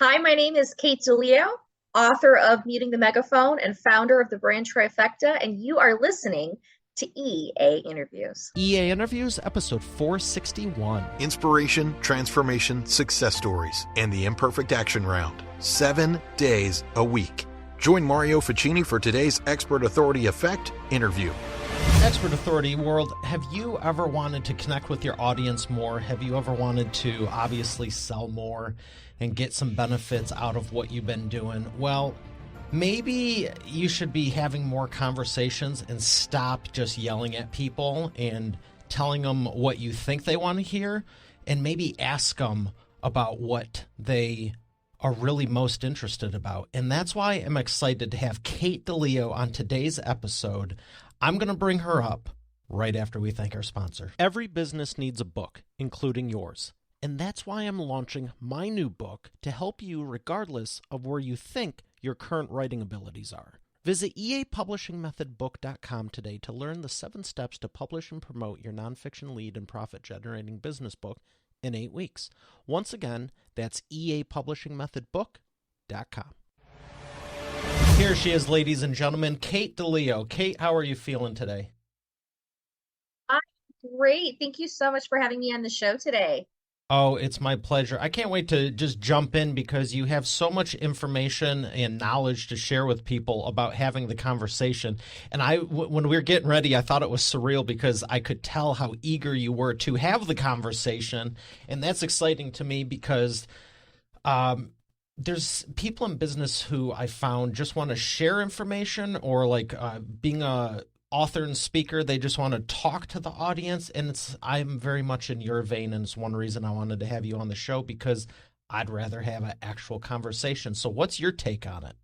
Hi, my name is Kate DiLeo, author of Meeting the Megaphone and founder of the brand Trifecta, and you are listening to EA Interviews. EA Interviews, episode 461. Inspiration, transformation, success stories, and the imperfect action round. 7 days a week. Join Mario Ficini for today's Expert Authority Effect interview. Expert Authority World, have you ever wanted to connect with your audience more? Have you ever wanted to obviously sell more and get some benefits out of what you've been doing? Well, maybe you should be having more conversations and stop just yelling at people and telling them what you think they want to hear, and maybe ask them about what they are really most interested about. And that's why I'm excited to have Kate DiLeo on today's episode. I'm going to bring her up right after we thank our sponsor. Every business needs a book, including yours. And that's why I'm launching my new book to help you regardless of where you think your current writing abilities are. Visit eapublishingmethodbook.com today to learn the 7 steps to publish and promote your nonfiction lead and profit-generating business book in 8 weeks. Once again, that's eapublishingmethodbook.com. Here she is, ladies and gentlemen, Kate DiLeo. Kate, how are you feeling today? I'm great. Thank you so much for having me on the show today. Oh, it's my pleasure. I can't wait to just jump in because you have so much information and knowledge to share with people about having the conversation. And when we were getting ready, I thought it was surreal because I could tell how eager you were to have the conversation. And that's exciting to me because there's people in business who I found just want to share information or being a author and speaker, they just want to talk to the audience, and I'm very much in your vein, and it's one reason I wanted to have you on the show because I'd rather have an actual conversation. So what's your take on it?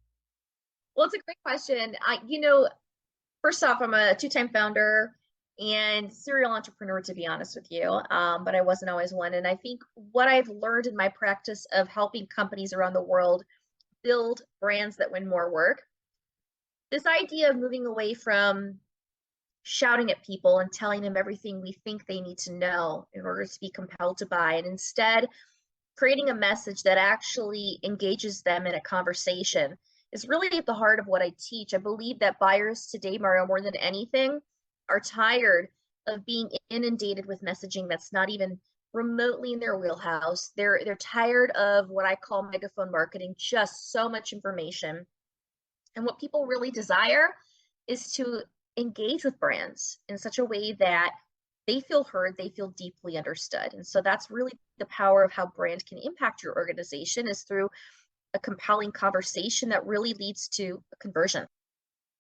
Well, it's a great question. First off, I'm a two-time founder and serial entrepreneur, to be honest with you, but I wasn't always one. And I think what I've learned in my practice of helping companies around the world build brands that win more work, this idea of moving away from shouting at people and telling them everything we think they need to know in order to be compelled to buy, and instead creating a message that actually engages them in a conversation is really at the heart of what I teach. I believe that buyers today, Mario, more than anything, are tired of being inundated with messaging that's not even remotely in their wheelhouse. They're tired of what I call megaphone marketing, just so much information. And what people really desire is to engage with brands in such a way that they feel heard, they feel deeply understood. And so that's really the power of how brand can impact your organization, is through a compelling conversation that really leads to a conversion.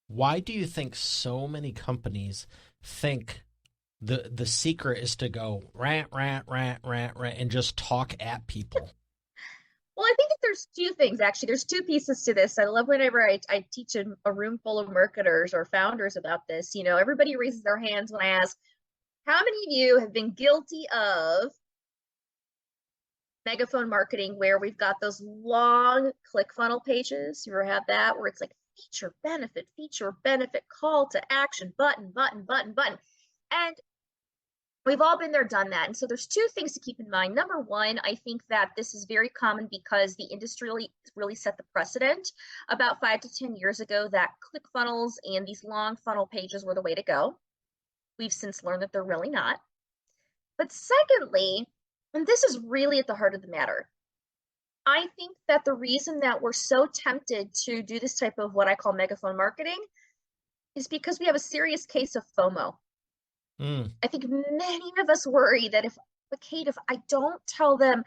Why do you think so many companies think the secret is to go rant, rant, rant, rant, rant, and just talk at people? Well, I think that there's two things, actually. There's two pieces to this. I love whenever I teach a room full of marketers or founders about this. Everybody raises their hands when I ask, how many of you have been guilty of megaphone marketing where we've got those long ClickFunnels pages? You ever have that where it's like feature, benefit, call to action, button, button, button, button. And we've all been there, done that. And so there's two things to keep in mind. Number one, I think that this is very common because the industry really set the precedent about 5 to 10 years ago that ClickFunnels and these long funnel pages were the way to go. We've since learned that they're really not. But secondly, and this is really at the heart of the matter, I think that the reason that we're so tempted to do this type of what I call megaphone marketing is because we have a serious case of FOMO. I think many of us worry that if I don't tell them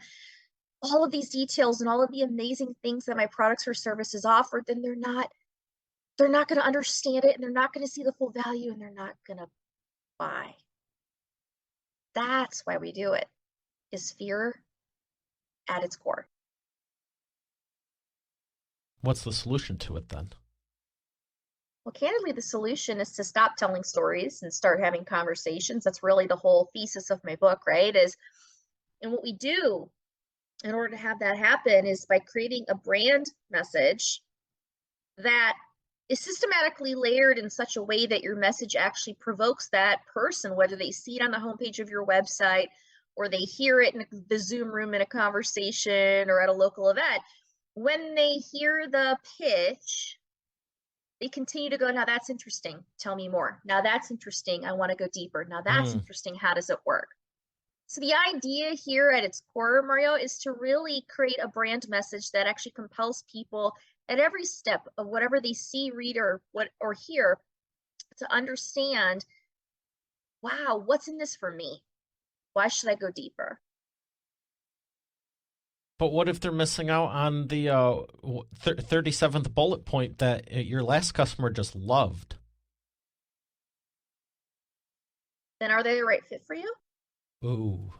all of these details and all of the amazing things that my products or services offer, then they're not going to understand it, and they're not going to see the full value, and they're not going to buy. That's why we do it, is fear at its core. What's the solution to it then? Well, candidly, the solution is to stop telling stories and start having conversations. That's really the whole thesis of my book, right? And what we do in order to have that happen is by creating a brand message that is systematically layered in such a way that your message actually provokes that person, whether they see it on the homepage of your website or they hear it in the Zoom room in a conversation or at a local event. when they hear the pitch, they continue to go, now that's interesting. Tell me more. Now that's interesting. I want to go deeper. Now that's Mm. interesting. How does it work? So the idea here at its core, Mario, is to really create a brand message that actually compels people at every step of whatever they see, read, or hear to understand, wow, what's in this for me? Why should I go deeper? But what if they're missing out on the 37th bullet point that your last customer just loved? Then are they the right fit for you? Ooh.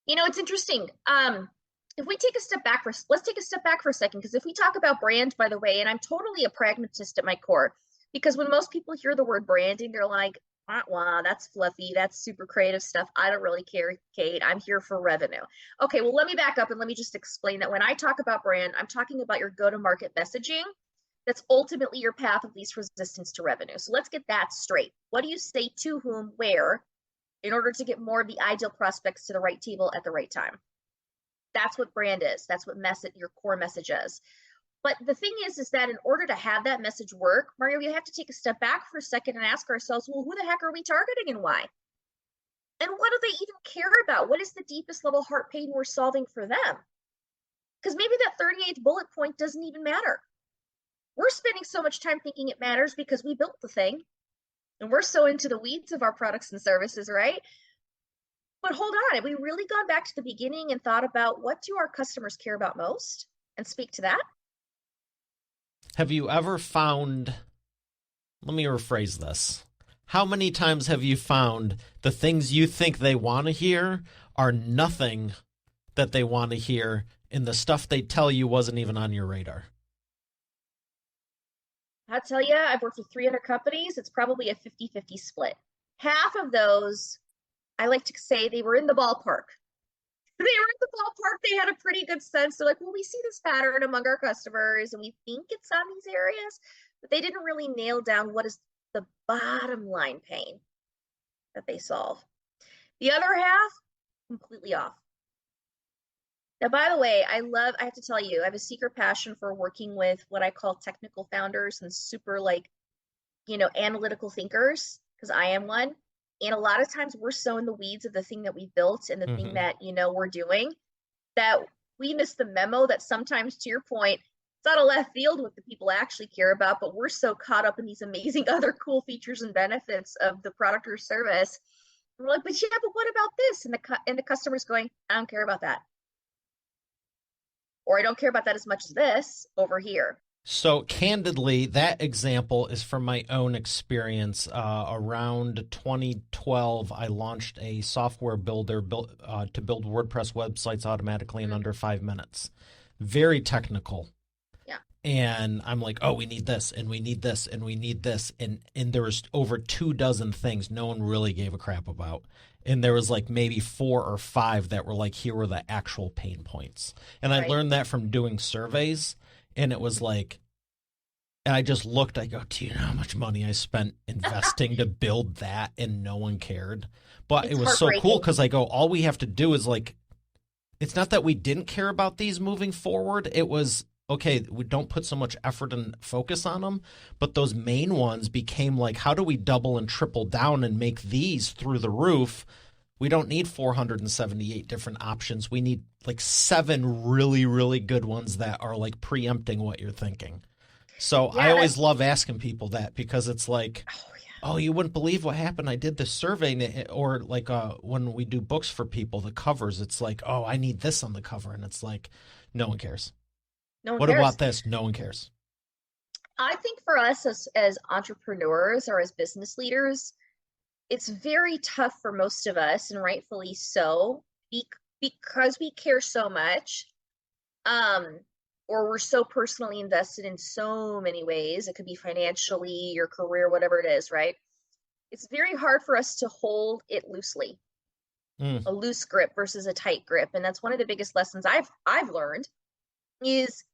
It's interesting. If we take a step back let's take a step back for a second, because if we talk about brand, by the way, and I'm totally a pragmatist at my core, because when most people hear the word branding, they're like, wah, wah, that's fluffy, that's super creative stuff. I don't really care, Kate. I'm here for revenue. Okay, well, let me back up and let me just explain that when I talk about brand, I'm talking about your go-to-market messaging. That's ultimately your path of least resistance to revenue. So let's get that straight. What do you say to whom, where, in order to get more of the ideal prospects to the right table at the right time? That's what brand is. That's what your core message is. But the thing is that in order to have that message work, Mario, we have to take a step back for a second and ask ourselves, well, who the heck are we targeting and why? And what do they even care about? What is the deepest level heart pain we're solving for them? Because maybe that 38th bullet point doesn't even matter. We're spending so much time thinking it matters because we built the thing and we're so into the weeds of our products and services, right? But hold on, have we really gone back to the beginning and thought about what do our customers care about most and speak to that? Have you ever found, let me rephrase this. How many times have you found the things you think they want to hear are nothing that they want to hear, and the stuff they tell you wasn't even on your radar? I'll tell you, I've worked with 300 companies. It's probably a 50-50 split. Half of those, I like to say they were in the ballpark. They were in the ballpark. They had a pretty good sense. They're like, well, we see this pattern among our customers and we think it's on these areas, but they didn't really nail down what is the bottom line pain that they solve. The other half, completely off. Now, by the way, I have to tell you, I have a secret passion for working with what I call technical founders and super analytical thinkers, because I am one. And a lot of times we're so in the weeds of the thing that we built and the thing Mm-hmm. that, we're doing, that we miss the memo that sometimes, to your point, it's out of left field what the people actually care about, but we're so caught up in these amazing other cool features and benefits of the product or service. We're like, but yeah, but what about this? And the customer's going, I don't care about that. Or I don't care about that as much as this over here. So, candidly, that example is from my own experience. Around 2012, I launched a software builder to build WordPress websites automatically in under 5 minutes. Very technical. Yeah. And I'm like, oh, we need this, and we need this, and we need this. And there was over 24 things no one really gave a crap about. And there was like maybe 4 or 5 that were like, here were the actual pain points. And I Right. learned that from doing surveys. And it was like, and I just looked, I go, do you know how much money I spent investing to build that and no one cared? But It's it was so cool heartbreaking. because I go, all we have to do is like, it's not that we didn't care about these moving forward. It was, okay, we don't put so much effort and focus on them. But those main ones became like, how do we double and triple down and make these through the roof? We don't need 478 different options. We need like 7 really, really good ones that are like preempting what you're thinking. So I Yeah, always that's love asking people that because it's like, oh yeah. oh, you wouldn't believe what happened. I did this survey, or like when we do books for people, the covers, it's like, oh, I need this on the cover. And it's like, no one cares. No one What cares. about this? No one cares. I think for us as entrepreneurs or as business leaders, it's very tough for most of us, and rightfully so, because we care so much, um, or we're so personally invested in so many ways. It could be financially, your career, whatever it is, right? It's very hard for us to hold it loosely, Mm. a loose grip versus a tight grip. And that's one of the biggest lessons I've learned is,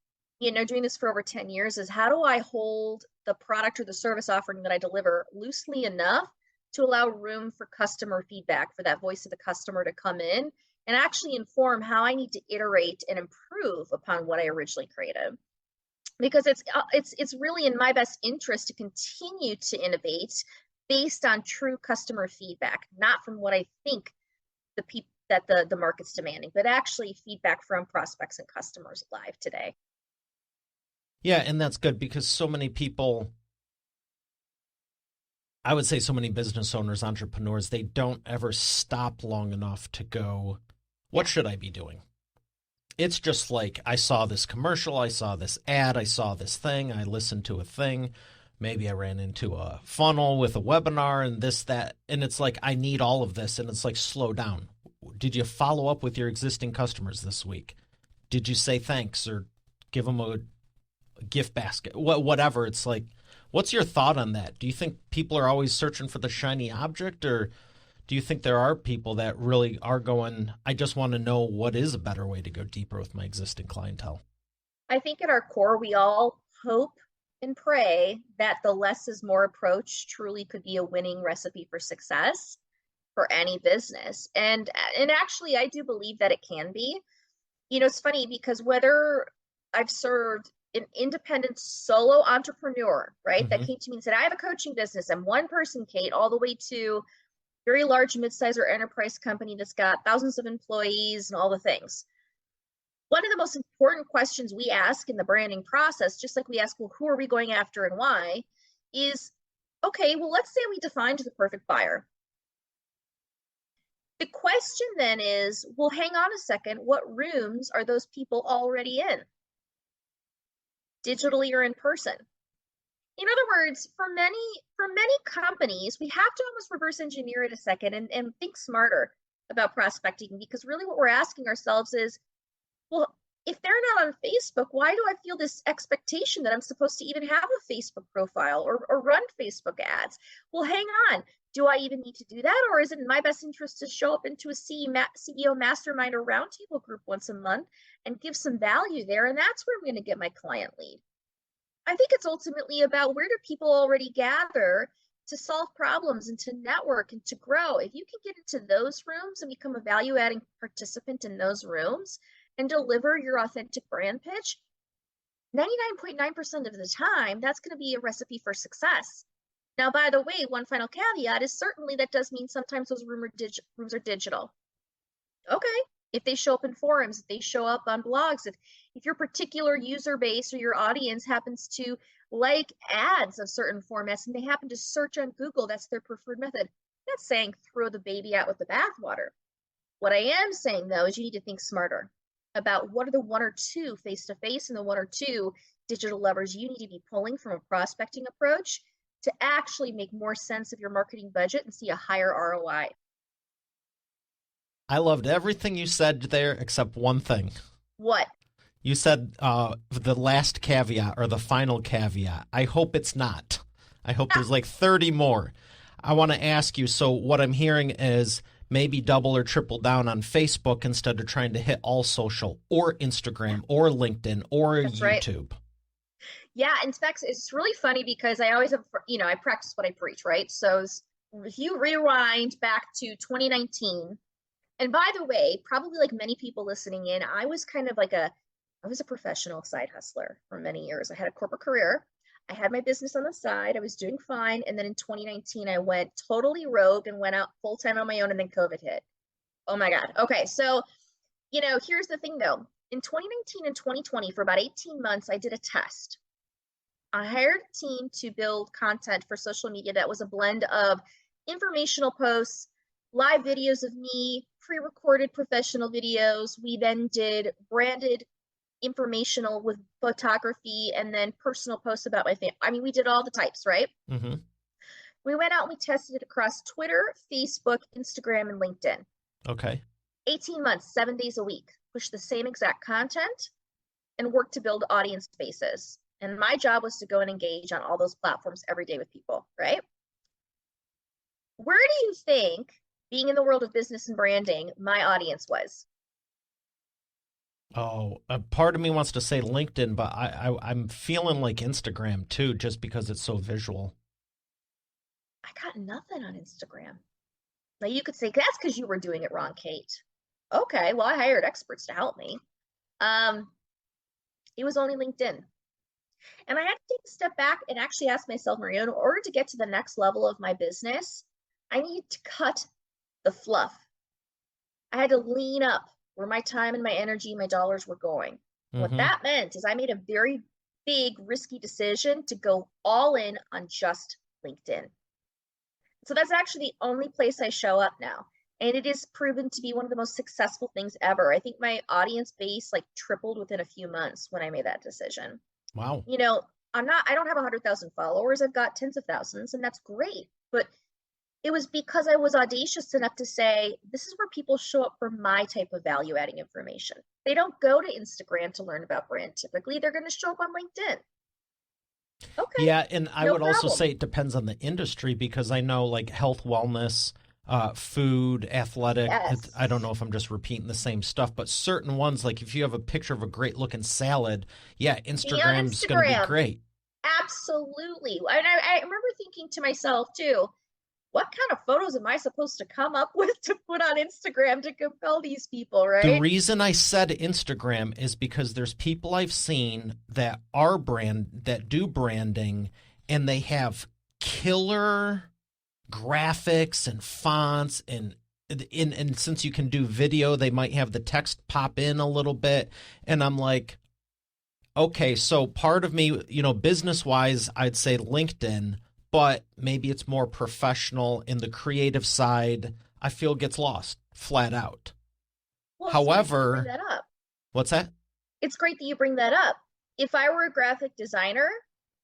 doing this for over 10 years, is how do I hold the product or the service offering that I deliver loosely enough to allow room for customer feedback, for that voice of the customer to come in and actually inform how I need to iterate and improve upon what I originally created. Because it's really in my best interest to continue to innovate based on true customer feedback, not from what I think the market's demanding, but actually feedback from prospects and customers live today. Yeah, and that's good because so many people, I would say so many business owners, entrepreneurs, they don't ever stop long enough to go, what should I be doing? It's just like, I saw this commercial, I saw this ad, I saw this thing, I listened to a thing. Maybe I ran into a funnel with a webinar and this, that, and it's like, I need all of this. And it's like, slow down. Did you follow up with your existing customers this week? Did you say thanks or give them a gift basket? Whatever. It's like, what's your thought on that? Do you think people are always searching for the shiny object, or do you think there are people that really are going, I just want to know what is a better way to go deeper with my existing clientele? I think at our core, we all hope and pray that the less is more approach truly could be a winning recipe for success for any business. And actually, I do believe that it can be. It's funny because whether I've served an independent solo entrepreneur, right, that came to me and said, I have a coaching business. I'm one person, Kate, all the way to very large midsize or enterprise company that's got thousands of employees and all the things. One of the most important questions we ask in the branding process, just like we ask, well, who are we going after and why, is, okay, well, let's say we defined the perfect buyer. The question then is, well, hang on a second, what rooms are those people already in? Digitally or in person? In other words, for many companies, we have to almost reverse engineer it a second and think smarter about prospecting, because really what we're asking ourselves is, well, if they're not on Facebook, why do I feel this expectation that I'm supposed to even have a Facebook profile or run Facebook ads? Well, hang on. Do I even need to do that? Or is it in my best interest to show up into a CEO mastermind or roundtable group once a month and give some value there? And that's where I'm going to get my client lead. I think it's ultimately about, where do people already gather to solve problems and to network and to grow? If you can get into those rooms and become a value-adding participant in those rooms and deliver your authentic brand pitch, 99.9% of the time, that's going to be a recipe for success. Now, by the way, one final caveat is certainly that does mean sometimes those rooms are digital. Okay, if they show up in forums, if they show up on blogs, if your particular user base or your audience happens to like ads of certain formats and they happen to search on Google, that's their preferred method. I'm not saying throw the baby out with the bathwater. What I am saying, though, is you need to think smarter about what are the one or two face-to-face and the one or two digital levers you need to be pulling from a prospecting approach to actually make more sense of your marketing budget and see a higher ROI. I loved everything you said there except one thing. What? You said the last caveat or the final caveat. I hope it's not. I hope there's like 30 more. I want to ask you, so what I'm hearing is maybe double or triple down on Facebook instead of trying to hit all social or Instagram or LinkedIn or That's YouTube. Right. Yeah, in fact, it's really funny because I always have, I practice what I preach, right? So if you rewind back to 2019, and by the way, probably like many people listening in, I was a professional side hustler for many years. I had a corporate career. I had my business on the side. I was doing fine. And then in 2019, I went totally rogue and went out full time on my own, and then COVID hit. Oh my God. Okay. So, here's the thing though. In 2019 and 2020, for about 18 months, I did a test. I hired a team to build content for social media that was a blend of informational posts, live videos of me, pre-recorded professional videos. We then did branded informational with photography, and then personal posts about my family. I mean, we did all the types, right? Mm-hmm. We went out and we tested it across Twitter, Facebook, Instagram, and LinkedIn. Okay. 18 months, 7 days a week, push the same exact content and work to build audience bases. And my job was to go and engage on all those platforms every day with people, right? Where do you think, being in the world of business and branding, my audience was? Oh, a part of me wants to say LinkedIn, but I'm feeling like Instagram too, just because it's so visual. I got nothing on Instagram. Now you could say that's because you were doing it wrong, Kate. Okay, well, I hired experts to help me. Um, it was only LinkedIn. And I had to take a step back and actually ask myself, Maria, in order to get to the next level of my business, I need to cut the fluff. I had to lean up where my time and my energy, my dollars were going. And what Mm-hmm. that meant is I made a very big, risky decision to go all in on just LinkedIn. So that's actually the only place I show up now. And it is proven to be one of the most successful things ever. I think my audience base like tripled within a few months when I made that decision. Wow. You know, I don't have 100,000 followers. I've got tens of thousands, and that's great. But it was because I was audacious enough to say, this is where people show up for my type of value adding information. They don't go to Instagram to learn about brand typically. They're going to show up on LinkedIn. Okay, Yeah, and I no would also problem. say it depends on the industry because I know like health, wellness, food, athletic. I don't Yes. know if I'm just repeating the same stuff, but certain ones, like if you have a picture of a great looking salad, yeah, Be on Instagram's going to be Instagram. great. Absolutely. And I remember thinking to myself too, what kind of photos am I supposed to come up with to put on Instagram to compel these people, The right? reason I said Instagram is because there's people I've seen that are that do branding and they have killer graphics and fonts and since you can do video, they might have the text pop in a little bit. And I'm like, okay, so part of me, business wise, I'd say LinkedIn, but maybe it's more professional in the creative side. I feel gets lost flat out. Well, it's great that you bring However, that up. what's that? It's great that you bring that up. If I were a graphic designer,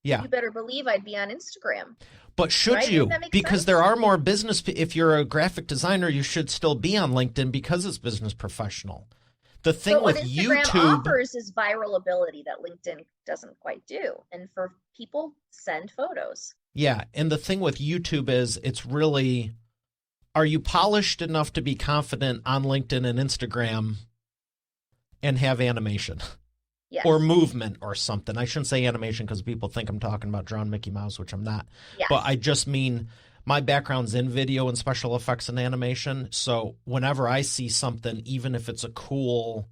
Yeah. you better believe I'd be on Instagram, But should right? Wouldn't you? that make Because there sense? are more business. If you're a graphic designer, you should still be on LinkedIn because it's business professional. The thing But what with Instagram YouTube, offers is viral ability that LinkedIn doesn't quite do. And for people, send photos. yeah, and the thing with YouTube is it's really, are you polished enough to be confident on LinkedIn and Instagram and have animation or Yes. movement or something? I shouldn't say animation because people think I'm talking about drawing Mickey Mouse, which I'm not. But I Yes. just mean my background's in video and special effects and animation. So whenever I see something, even if it's a cool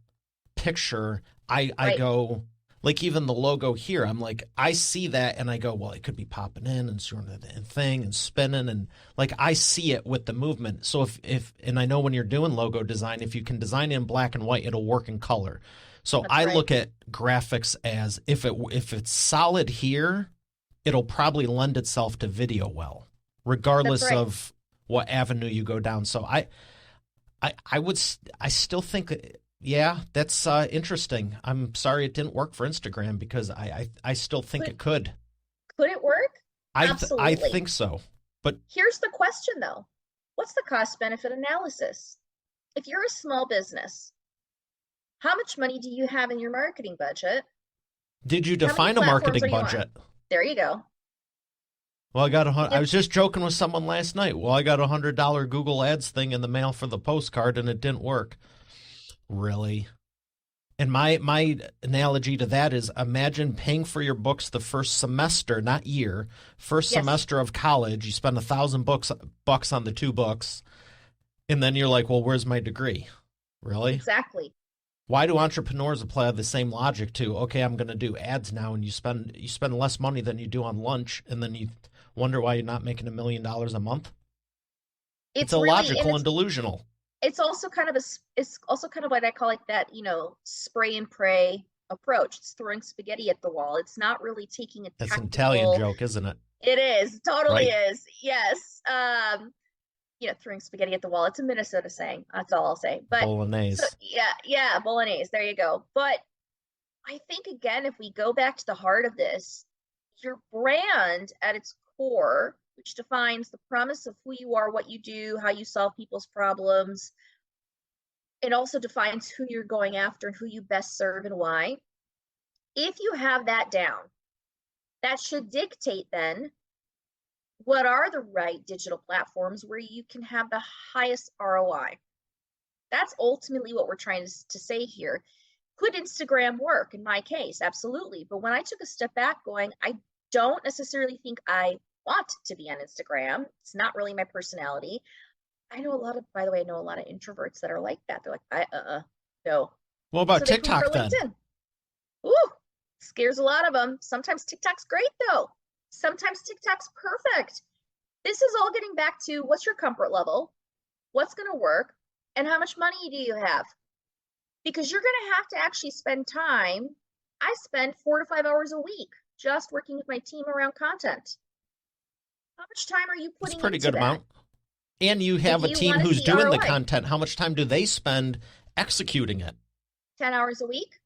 picture, I Right. go, like even the logo here, I'm like, I see that and I go, well, it could be popping in and sort of the thing and spinning and like I see it with the movement. So if and I know when you're doing logo design, if you can design it in black and white, it'll work in color. So That's I right. look at graphics as if it's solid here, it'll probably lend itself to video well, That's regardless right. of what avenue you go down. So I would I still think yeah, that's interesting. I'm sorry it didn't work for Instagram because I still think Could it could. could it work? I Absolutely. think so. But Here's the question though. What's the cost benefit analysis? If you're a small business, how much money do you have in your marketing budget? did you How many define a platforms marketing are you on? budget? There you go. Well, I Yep. was just joking with someone last night. Well, I got $100 Google Ads thing in the mail for the postcard and it didn't work. Really? And my analogy to that is imagine paying for your books the first semester, not year, first Yes, semester of college. You spend $1,000 on the two books, and then you're like, well, where's my degree? Really? exactly. Why do entrepreneurs apply the same logic to, okay, I'm going to do ads now, and you spend less money than you do on lunch, and then you wonder why you're not making $1 million a month? It's It's really, and illogical and delusional. it's also kind of what I call like that, spray and pray approach. It's throwing spaghetti at the wall. It's not really taking a That's an Italian tactical. joke, isn't it? It is, totally Right? is. Yes. Throwing spaghetti at the wall. It's a Minnesota saying. That's all I'll say. But so Bolognese. yeah, yeah, bolognese. There you go. But I think again, if we go back to the heart of this, your brand at its core, which defines the premise of who you are, what you do, how you solve people's problems, it also defines who you're going after and who you best serve and why. If you have that down, that should dictate then what are the right digital platforms where you can have the highest ROI. That's ultimately what we're trying to say here. Could Instagram work in my case? Absolutely. But when I took a step back going, I don't necessarily think I want to be on Instagram. It's not really my personality. I know a lot of, by the way, I know a lot of introverts that are like that. They're like, no. What about So they prefer TikTok then? LinkedIn. Ooh, scares a lot of them. Sometimes TikTok's great though. Sometimes TikTok's perfect. This is all getting back to what's your comfort level, what's going to work, and how much money do you have? Because you're going to have to actually spend time. I spend 4 to 5 hours a week just working with my team around content. How much time are you That's a putting pretty into good that? amount. And you If have a you team want to who's see doing the ROI, content. How much time do they spend executing it? 10 hours a week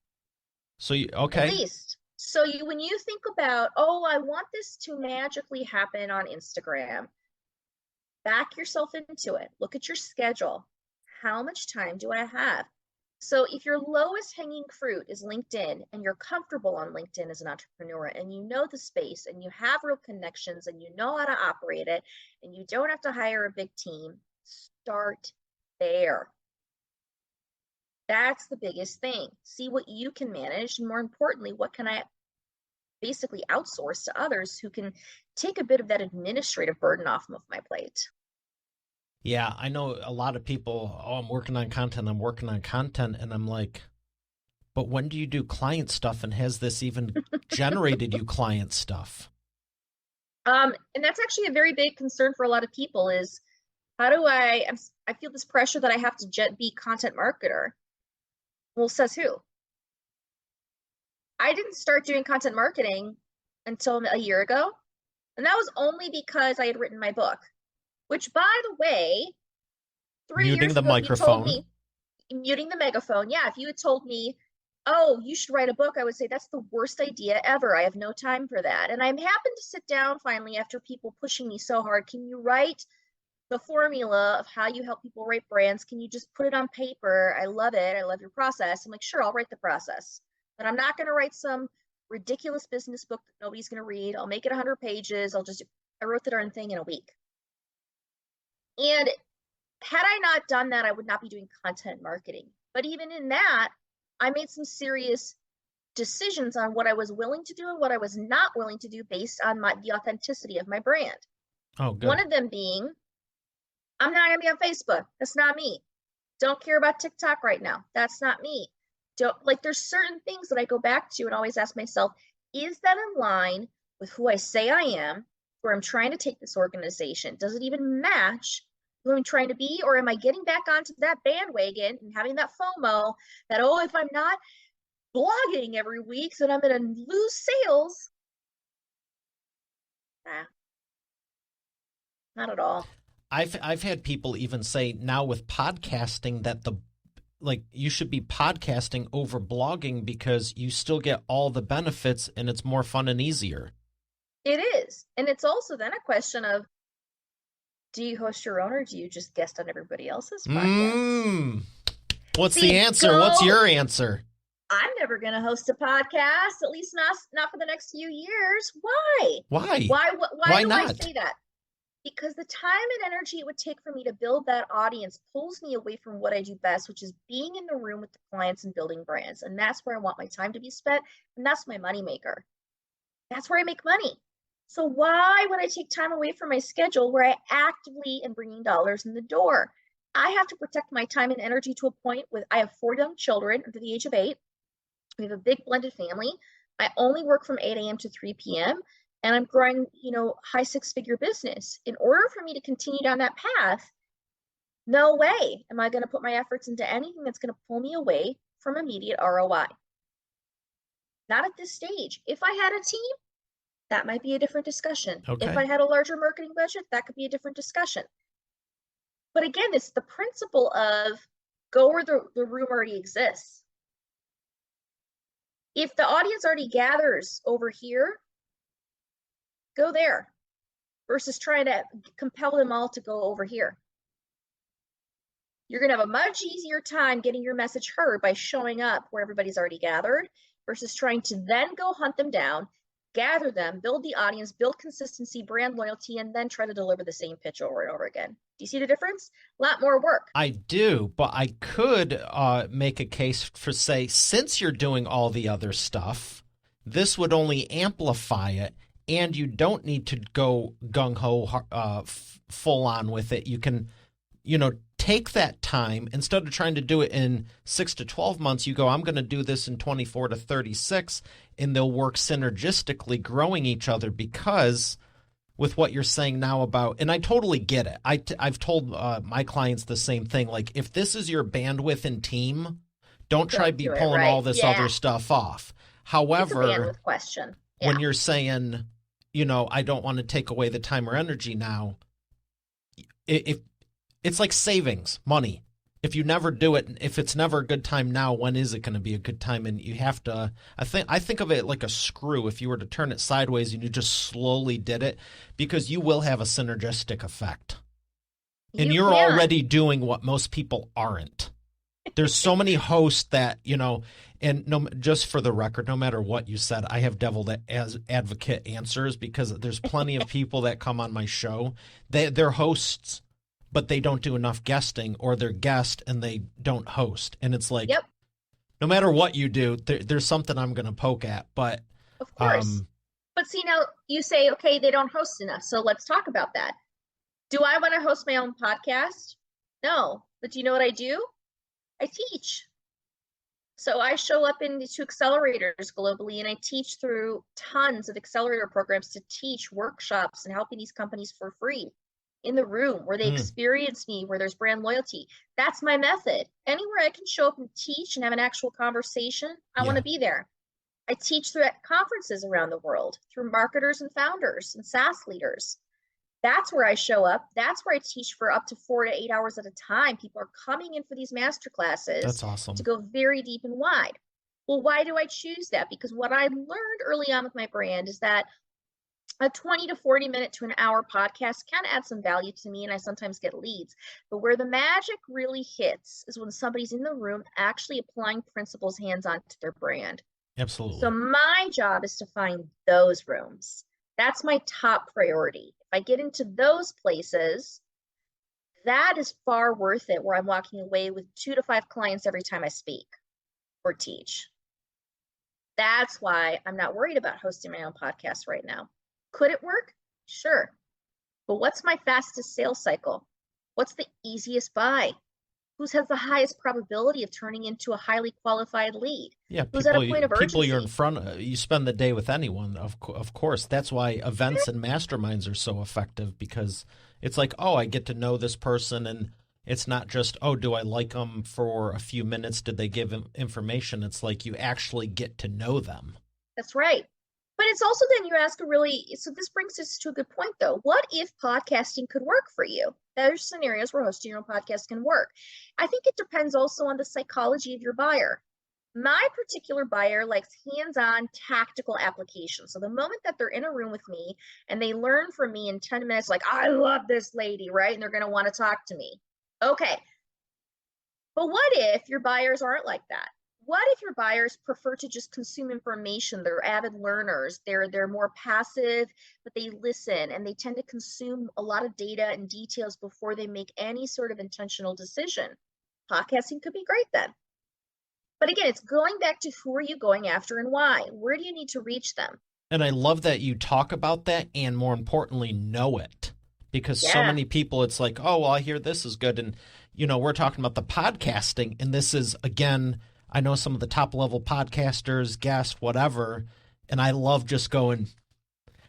So you, at okay. least. So when you think about, oh, I want this to magically happen on Instagram, back yourself into it. Look at your schedule. How much time do I have? So if your lowest hanging fruit is LinkedIn and you're comfortable on LinkedIn as an entrepreneur and you know the space and you have real connections and you know how to operate it and you don't have to hire a big team, start there. That's the biggest thing. See what you can manage, and more importantly, what can I basically outsource to others who can take a bit of that administrative burden off of my plate. Yeah, I know a lot of people, oh, I'm working on content, and I'm like, but when do you do client stuff, and has this even generated you client stuff? And that's actually a very big concern for a lot of people is how do I feel this pressure that I have to be content marketer. Well, says who? I didn't start doing content marketing until a year ago. And that was only because I had written my book, which, by the way, 3 Muting years the ago, if you told microphone. me, muting the megaphone, yeah, if you had told me, oh, you should write a book, I would say that's the worst idea ever. I have no time for that. And I'm happen to sit down finally after people pushing me so hard. Can you write the formula of how you help people write brands? Can you just put it on paper? I love it. I love your process. I'm like, sure, I'll write the process, but I'm not going to write some ridiculous business book that nobody's going to read. I'll make it 100 pages. I wrote the darn thing in a week. And had I not done that, I would not be doing content marketing. But even in that, I made some serious decisions on what I was willing to do and what I was not willing to do based on the authenticity of my brand. Oh, good. One of them being, I'm not going to be on Facebook. That's not me. Don't care about TikTok right now. That's not me. There's certain things that I go back to and always ask myself, is that in line with who I say I am, where I'm trying to take this organization? Does it even match who I'm trying to be? Or am I getting back onto that bandwagon and having that FOMO that, oh, if I'm not blogging every week, then I'm going to lose sales? Nah, not at all. I've had people even say now with podcasting that you should be podcasting over blogging because you still get all the benefits and it's more fun and easier. It is. And it's also then a question of, do you host your own or do you just guest on everybody else's podcast? What's the answer? What's your answer? I'm never going to host a podcast, at least not for the next few years. Why? Why? Why do not? I say that? Because the time and energy it would take for me to build that audience pulls me away from what I do best, which is being in the room with the clients and building brands. And that's where I want my time to be spent. And that's my moneymaker. That's where I make money. So why would I take time away from my schedule where I actively am bringing dollars in the door? I have to protect my time and energy to a point with, I have 4 young children under the age of 8. We have a big blended family. I only work from 8 a.m. to 3 p.m. and I'm growing, high 6-figure business. In order for me to continue down that path, no way am I going to put my efforts into anything that's going to pull me away from immediate ROI. Not at this stage. If I had a team, that might be a different discussion. Okay. If I had a larger marketing budget, that could be a different discussion. But again, it's the principle of go where the room already exists. If the audience already gathers over here, go there versus trying to compel them all to go over here. You're going to have a much easier time getting your message heard by showing up where everybody's already gathered versus trying to then go hunt them down, gather them, build the audience, build consistency, brand loyalty, and then try to deliver the same pitch over and over again. Do you see the difference? A lot more work. I do, but I could make a case for, say, since you're doing all the other stuff, this would only amplify it, and you don't need to go gung-ho full on with it. You can take that time instead of trying to do it in 6 to 12 months. You go, I'm going to do this in 24 to 36, and they'll work synergistically, growing each other. Because with what you're saying now about, and I totally get it. I've told my clients the same thing. Like, if this is your bandwidth and team, don't try to be pulling all this other stuff off. However, it's a bandwidth question. Yeah. When you're saying, I don't want to take away the time or energy now, if it's like savings money. If you never do it, if it's never a good time now, when is it going to be a good time? And you have to, I think of it like a screw. If you were to turn it sideways and you just slowly did it, because you will have a synergistic effect. And you're already doing what most people aren't. There's so many hosts that, and just for the record, no matter what you said, I have devil as advocate answers, because there's plenty of people that come on my show. They're hosts, but they don't do enough guesting, or they're guest and they don't host. And it's like, no matter what you do, there's something I'm going to poke at. But of course. But see, now you say, okay, they don't host enough. So let's talk about that. Do I want to host my own podcast? No. But do you know what I do? I teach. So I show up into accelerators globally, and I teach through tons of accelerator programs to teach workshops and helping these companies for free in the room where they experience me, where there's brand loyalty. That's my method. Anywhere I can show up and teach and have an actual conversation, I want to be there. I teach through at conferences around the world, through marketers and founders and SaaS leaders. That's where I show up. That's where I teach for up to 4 to 8 hours at a time. People are coming in for these master classes. That's awesome. To go very deep and wide. Well, why do I choose that? Because what I learned early on with my brand is that a 20 to 40 minute to an hour podcast can add some value to me, and I sometimes get leads. But where the magic really hits is when somebody's in the room actually applying principles hands-on to their brand. Absolutely. So my job is to find those rooms. That's my top priority. If I get into those places, that is far worth it, where I'm walking away with 2 to 5 clients every time I speak or teach. That's why I'm not worried about hosting my own podcast right now. Could it work? Sure. But what's my fastest sales cycle? What's the easiest buy? Who has the highest probability of turning into a highly qualified lead? Yeah, who's at a point of urgency? People you're in front of, you spend the day with anyone, of course. That's why events and masterminds are so effective, because it's like, oh, I get to know this person, and it's not just, oh, do I like them for a few minutes? Did they give information? It's like you actually get to know them. That's right. But it's also then you ask so this brings us to a good point though. What if podcasting could work for you? There's scenarios where hosting your own podcast can work. I think it depends also on the psychology of your buyer. My particular buyer likes hands-on tactical application. So the moment that they're in a room with me and they learn from me in 10 minutes, like, I love this lady, right? And they're going to want to talk to me. Okay. But what if your buyers aren't like that? What if your buyers prefer to just consume information? They're avid learners. They're more passive, but they listen, and they tend to consume a lot of data and details before they make any sort of intentional decision. Podcasting could be great then. But again, it's going back to who are you going after and why? Where do you need to reach them? And I love that you talk about that, and more importantly, know it. Because so many people, it's like, oh, well, I hear this is good. And, we're talking about the podcasting, and this is, again, I know some of the top level podcasters, guests, whatever, and I love just going,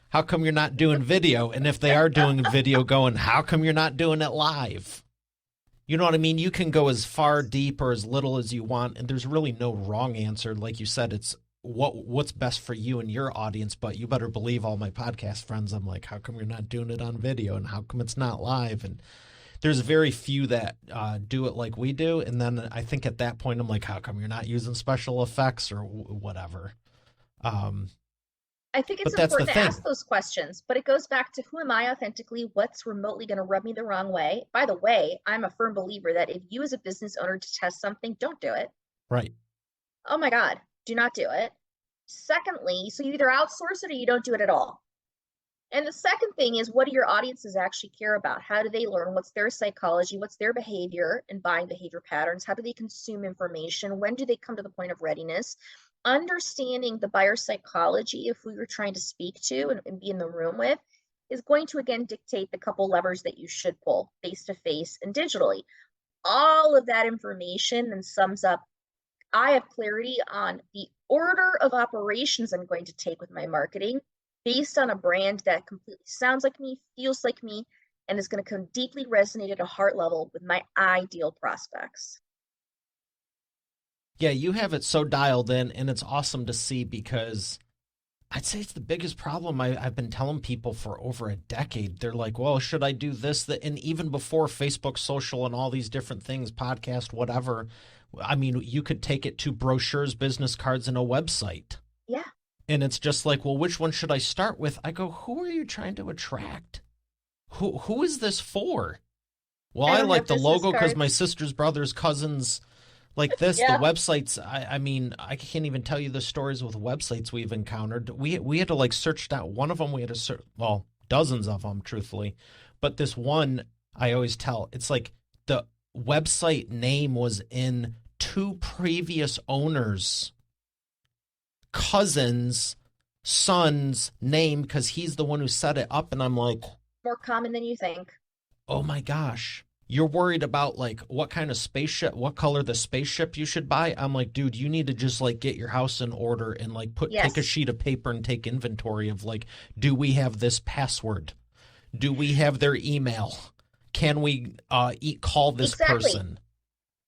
how come you're not doing video? And if they are doing video, going, how come you're not doing it live? You know what I mean? You can go as far deep or as little as you want, and there's really no wrong answer. Like you said, it's what's best for you and your audience, but you better believe all my podcast friends, I'm like, how come you're not doing it on video, and how come it's not live? And there's very few that do it like we do. And then I think at that point, I'm like, how come you're not using special effects or whatever? I think it's important to ask those questions, but it goes back to who am I authentically? What's remotely going to rub me the wrong way? By the way, I'm a firm believer that if you as a business owner to test something, don't do it. Right. Oh my God, do not do it. Secondly, so you either outsource it or you don't do it at all. And the second thing is, what do your audiences actually care about? How do they learn? What's their psychology? What's their behavior and buying behavior patterns? How do they consume information? When do they come to the point of readiness? Understanding the buyer psychology of who you're trying to speak to and be in the room with is going to again dictate the couple levers that you should pull face to face and digitally. All of that information then sums up, I have clarity on the order of operations I'm going to take with my marketing based on a brand that completely sounds like me, feels like me, and is going to come deeply resonate at a heart level with my ideal prospects. Yeah, you have it so dialed in, and it's awesome to see because I'd say it's the biggest problem I've been telling people for over a decade. They're like, well, should I do this? That, and even before Facebook, social, and all these different things, podcast, whatever, I mean, you could take it to brochures, business cards, and a website. Yeah. And it's just like, well, which one should I start with? I go, who are you trying to attract? Who is this for? Well, I like the logo because my sister's brother's cousins like this. Yeah. The websites, I mean, I can't even tell you the stories with websites we've encountered. We had to like search out one of them. We had to search, well, dozens of them, truthfully. But this one, I always tell, it's like the website name was in two previous owners' cousins' son's name because he's the one who set it up. And I'm like, more common than you think. Oh my gosh. You're worried about like what kind of spaceship, what color the spaceship you should buy. I'm like, dude, you need to just like get your house in order and like take a sheet of paper and take inventory of like, do we have this password? Do we have their email? Can we call this person?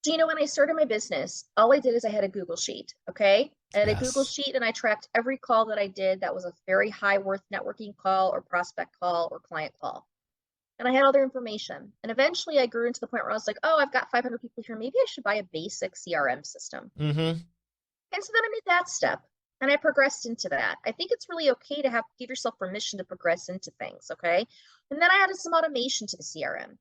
Do you know when I started my business, all I did is I had a Google sheet, okay? I had a Google sheet and I tracked every call that I did that was a very high worth networking call or prospect call or client call. And I had all their information. And eventually I grew into the point where I was like, oh, I've got 500 people here. Maybe I should buy a basic CRM system. Mm-hmm. And so then I made that step and I progressed into that. I think it's really okay to give yourself permission to progress into things, okay? And then I added some automation to the CRM.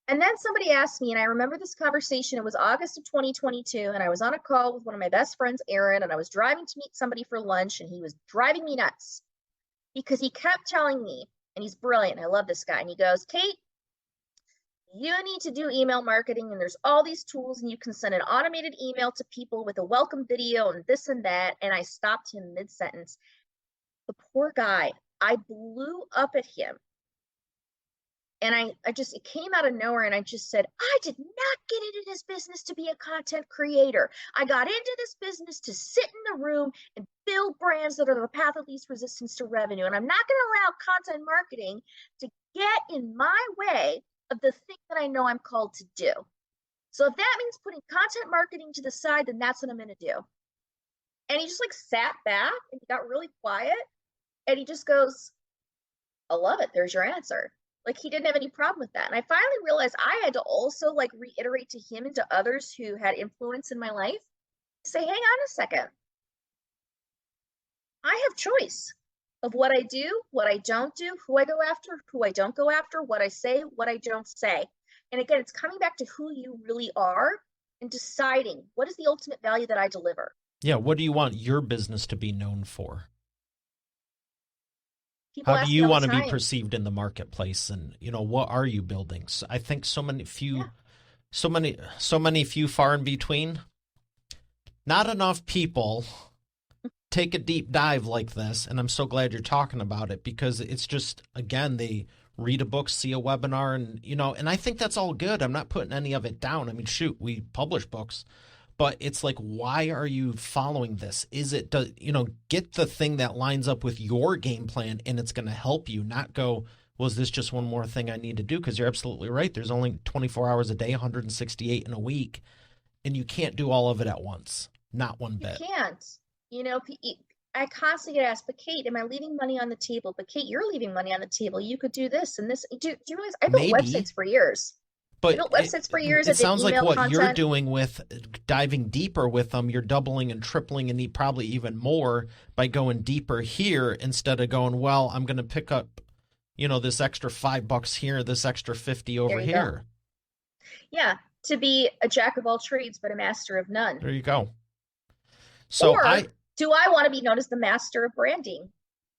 And then somebody asked me, and I remember this conversation, it was August of 2022, and I was on a call with one of my best friends, Aaron, and I was driving to meet somebody for lunch, and he was driving me nuts because he kept telling me, and he's brilliant, I love this guy, and he goes, Kate, you need to do email marketing, and there's all these tools, and you can send an automated email to people with a welcome video and this and that, and I stopped him mid-sentence. The poor guy, I blew up at him. And it came out of nowhere and I just said, I did not get into this business to be a content creator. I got into this business to sit in the room and build brands that are the path of least resistance to revenue. And I'm not going to allow content marketing to get in my way of the thing that I know I'm called to do. So if that means putting content marketing to the side, then that's what I'm going to do. And he just like sat back and he got really quiet and he just goes, I love it. There's your answer. Like he didn't have any problem with that. And I finally realized I had to also like reiterate to him and to others who had influence in my life, say, hang on a second. I have choice of what I do, what I don't do, who I go after, who I don't go after, what I say, what I don't say. And again, it's coming back to who you really are and deciding what is the ultimate value that I deliver. Yeah. What do you want your business to be known for? People How do you want to be perceived in the marketplace, and what are you building? So I think so many few far in between. Not enough people take a deep dive like this, and I'm so glad you're talking about it because it's just, again, they read a book, see a webinar, and I think that's all good. I'm not putting any of it down. I mean, shoot, we publish books. But it's like, why are you following this? Is it, get the thing that lines up with your game plan and it's going to help you, not go, well, is this just one more thing I need to do? Because you're absolutely right. There's only 24 hours a day, 168 in a week, and you can't do all of it at once. Not one bit. You can't. I constantly get asked, but Kate, am I leaving money on the table? But Kate, you're leaving money on the table. You could do this and this. Do you realize I built websites for years? But websites for years. It sounds like what you're doing with diving deeper with them, you're doubling and tripling and probably even more by going deeper here instead of going, well, I'm going to pick up, this extra $5 here, this extra 50 over here. Go. Yeah. To be a jack of all trades, but a master of none. There you go. So do I want to be known as the master of branding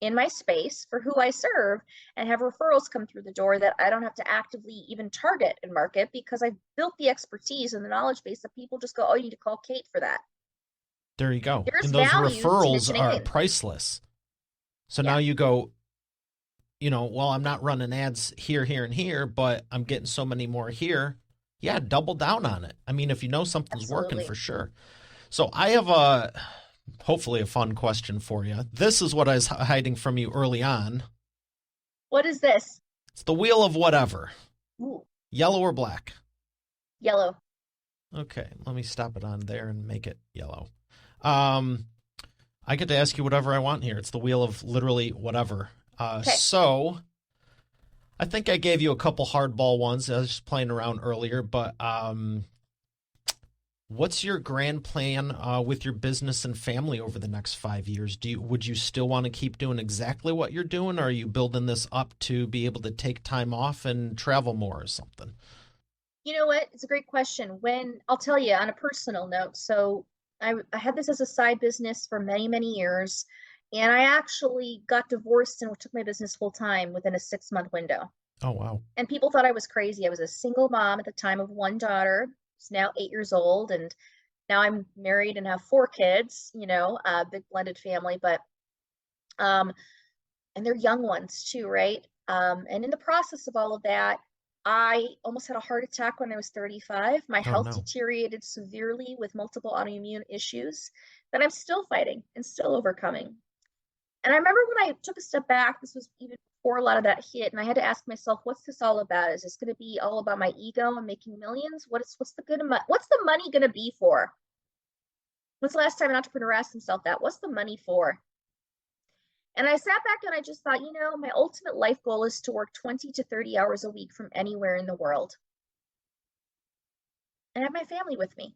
in my space for who I serve and have referrals come through the door that I don't have to actively even target and market because I've built the expertise and the knowledge base that people just go, oh, you need to call Kate for that. There you go. There's and those referrals are priceless. So now you go, well, I'm not running ads here, here, and here, but I'm getting so many more here. Yeah, double down on it. I mean, if you know something's working, for sure. So I have hopefully a fun question for you. This is what I was hiding from you early on. What is this? It's the wheel of whatever. Ooh. Yellow or black? Yellow. Okay, let me stop it on there and make it yellow. I get to ask you whatever I want here. It's the wheel of literally whatever. Okay. So I think I gave you a couple hardball ones. I was just playing around earlier, but what's your grand plan with your business and family over the next 5 years? Would you still want to keep doing exactly what you're doing, or are you building this up to be able to take time off and travel more or something? You know what? It's a great question. I'll tell you on a personal note. So I had this as a side business for many, many years. And I actually got divorced and took my business full time within a 6-month window. Oh, wow. And people thought I was crazy. I was a single mom at the time of one daughter, who's now 8 years old. And now I'm married and have 4 kids, a big blended family, but, and they're young ones too, right? And in the process of all of that, I almost had a heart attack when I was 35. My health deteriorated severely with multiple autoimmune issues that I'm still fighting and still overcoming. And I remember when I took a step back, this was even before a lot of that hit, and I had to ask myself, what's this all about? Is this going to be all about my ego and making millions? What's the money going to be for? When's the last time an entrepreneur asked himself that? What's the money for? And I sat back and I just thought, my ultimate life goal is to work 20 to 30 hours a week from anywhere in the world and have my family with me.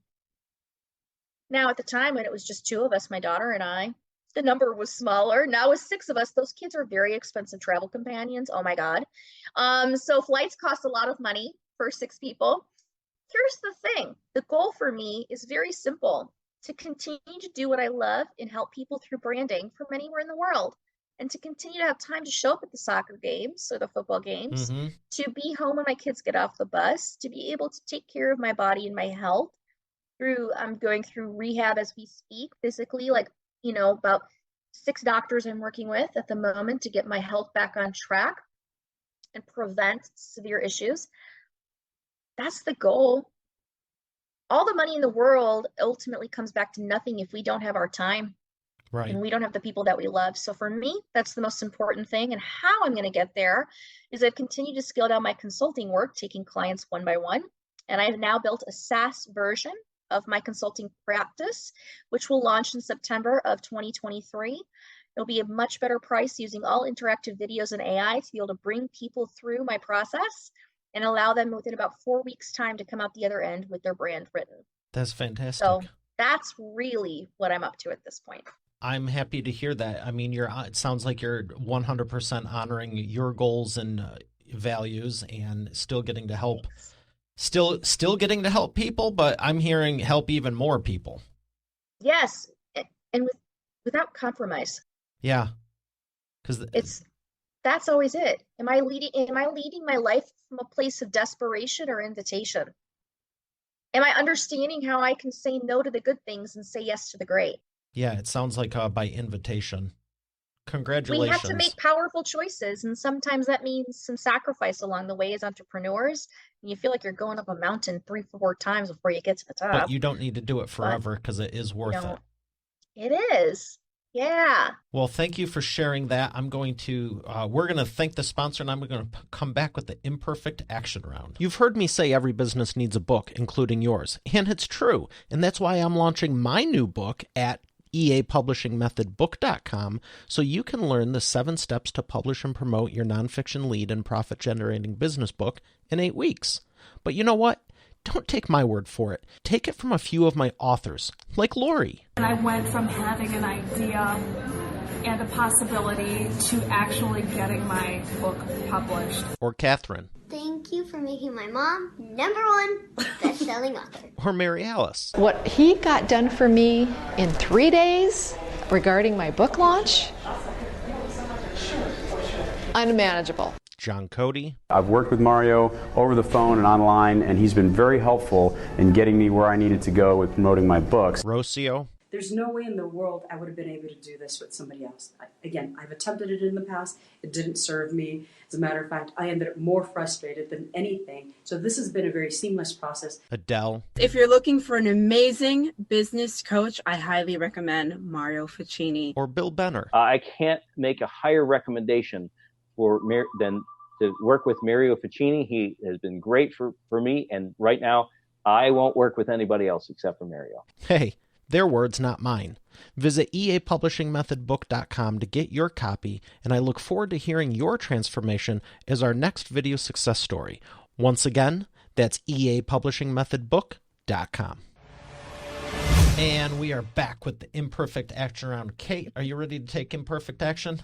Now, at the time when it was just 2 of us, my daughter and I, the number was smaller. Now with 6 of us, those kids are very expensive travel companions. Oh my God. So flights cost a lot of money for 6 people. Here's the thing. The goal for me is very simple: to continue to do what I love and help people through branding from anywhere in the world, and to continue to have time to show up at the soccer games or the football games, to be home when my kids get off the bus, to be able to take care of my body and my health I'm going through rehab as we speak, physically, about 6 doctors I'm working with at the moment to get my health back on track and prevent severe issues. That's the goal. All the money in the world ultimately comes back to nothing if we don't have our time. Right. And we don't have the people that we love. So for me, that's the most important thing. And how I'm going to get there is I've continued to scale down my consulting work, taking clients one by one. And I've now built a SaaS version of my consulting practice, which will launch in September of 2023. It'll be a much better price using all interactive videos and AI to be able to bring people through my process and allow them within about 4 weeks' time to come out the other end with their brand written. That's fantastic. So that's really what I'm up to at this point. I'm happy to hear that. I mean, it sounds like you're 100% honoring your goals and values and still getting to help. Thanks. Still getting to help people, but I'm hearing help even more people. Yes, and without compromise. Yeah, because that's always it. Am I leading my life from a place of desperation or invitation? Am I understanding how I can say no to the good things and say yes to the great? Yeah, it sounds like by invitation. Congratulations. We have to make powerful choices, and sometimes that means some sacrifice along the way as entrepreneurs. And you feel like you're going up a mountain 3-4 times before you get to the top. But you don't need to do it forever because it is worth it. It is. Yeah. Well, thank you for sharing that. I'm going to, we're going to thank the sponsor, and I'm going to come back with the imperfect action round. You've heard me say every business needs a book, including yours. And it's true. And that's why I'm launching my new book at eapublishingmethodbook.com, so you can learn the 7 steps to publish and promote your nonfiction lead and profit-generating business book in 8 weeks. But you know what? Don't take my word for it. Take it from a few of my authors, like Lori. And I went from having an idea and a possibility to actually getting my book published. Or Catherine. Thank you for making my mom #1 best-selling author. Or Mary Alice. What he got done for me in 3 days regarding my book launch, unmanageable. John Cody. I've worked with Mario over the phone and online, and he's been very helpful in getting me where I needed to go with promoting my books. Rocio. There's no way in the world I would have been able to do this with somebody else. Again, I've attempted it in the past. It didn't serve me. As a matter of fact, I ended up more frustrated than anything. So this has been a very seamless process. Adele. If you're looking for an amazing business coach, I highly recommend Mario Ficini. Or Bill Benner. I can't make a higher recommendation than to work with Mario Ficini. He has been great for me, and right now I won't work with anybody else except for Mario. Hey, their words, not mine. Visit eapublishingmethodbook.com to get your copy, and I look forward to hearing your transformation as our next video success story. Once again, that's eapublishingmethodbook.com. And we are back with the imperfect action round. Kate, are you ready to take imperfect action?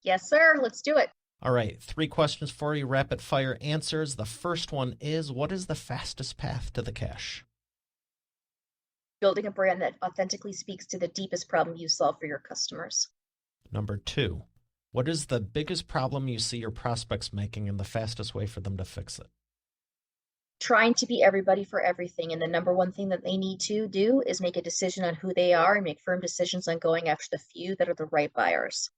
Yes, sir. Let's do it. All right, 3 questions for you, rapid fire answers. The first one is, what is the fastest path to the cash? Building a brand that authentically speaks to the deepest problem you solve for your customers. Number 2, what is the biggest problem you see your prospects making and the fastest way for them to fix it? Trying to be everybody for everything. And the number one thing that they need to do is make a decision on who they are and make firm decisions on going after the few that are the right buyers.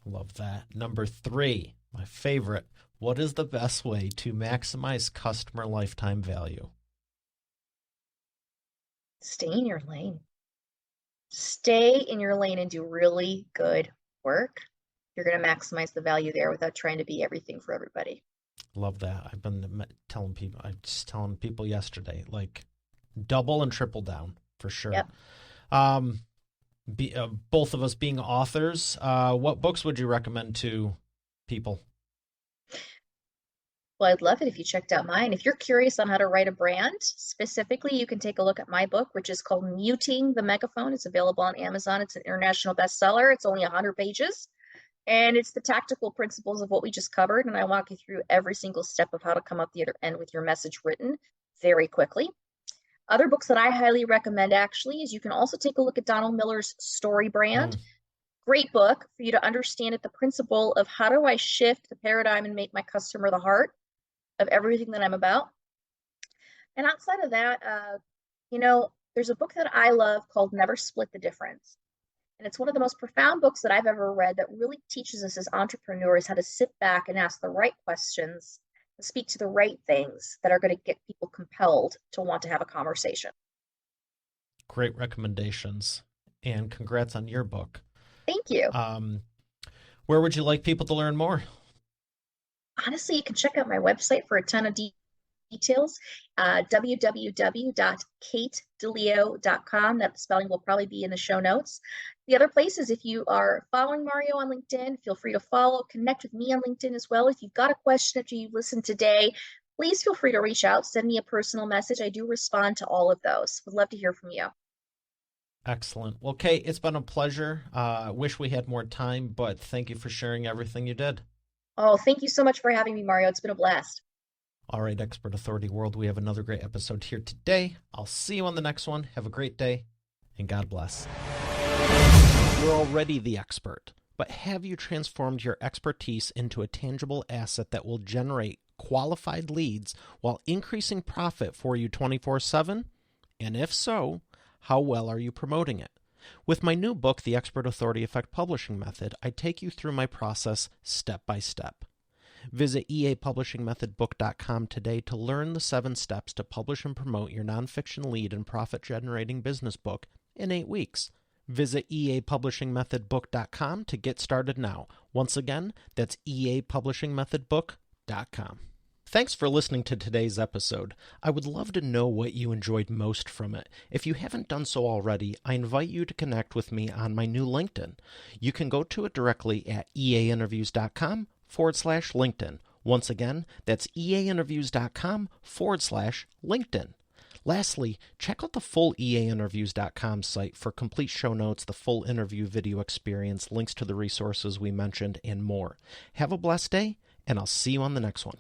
Love that. Number 3, my favorite. What is the best way to maximize customer lifetime value? Stay in your lane. Stay in your lane and do really good work. You're going to maximize the value there without trying to be everything for everybody. Love that. I've been telling people, I was just telling people yesterday, like double and triple down for sure. Yep. Both of us being authors, what books would you recommend to people? Well, I'd love it if you checked out mine. If you're curious on how to write a brand, specifically, you can take a look at my book, which is called Muting the Megaphone. It's available on Amazon. It's an international bestseller. It's only 100 pages. And it's the tactical principles of what we just covered. And I walk you through every single step of how to come out the other end with your message written very quickly. Other books that I highly recommend, actually, is you can also take a look at Donald Miller's Story Brand. Great book for you to understand at the principle of how do I shift the paradigm and make my customer the heart of everything that I'm about. And outside of that, there's a book that I love called Never Split the Difference. And it's one of the most profound books that I've ever read that really teaches us as entrepreneurs how to sit back and ask the right questions and speak to the right things that are going to get people compelled to want to have a conversation. Great recommendations. And congrats on your book. Thank you. Where would you like people to learn more? Honestly, you can check out my website for a ton of details, www.katedileo.com. That spelling will probably be in the show notes. The other place is if you are following Mario on LinkedIn, feel free to follow, connect with me on LinkedIn as well. If you've got a question after you listen today, please feel free to reach out, send me a personal message. I do respond to all of those. Would love to hear from you. Excellent. Well, Kate, it's been a pleasure. I wish we had more time, but thank you for sharing everything you did. Oh, thank you so much for having me, Mario. It's been a blast. All right, Expert Authority World, we have another great episode here today. I'll see you on the next one. Have a great day, and God bless. You're already the expert, but have you transformed your expertise into a tangible asset that will generate qualified leads while increasing profit for you 24/7? And if so, how well are you promoting it? With my new book, The Expert Authority Effect Publishing Method, I take you through my process step by step. Visit eapublishingmethodbook.com today to learn the 7 steps to publish and promote your nonfiction lead and profit-generating business book in 8 weeks. Visit eapublishingmethodbook.com to get started now. Once again, that's eapublishingmethodbook.com. Thanks for listening to today's episode. I would love to know what you enjoyed most from it. If you haven't done so already, I invite you to connect with me on my new LinkedIn. You can go to it directly at eainterviews.com/LinkedIn. Once again, that's eainterviews.com/LinkedIn. Lastly, check out the full eainterviews.com site for complete show notes, the full interview video experience, links to the resources we mentioned, and more. Have a blessed day, and I'll see you on the next one.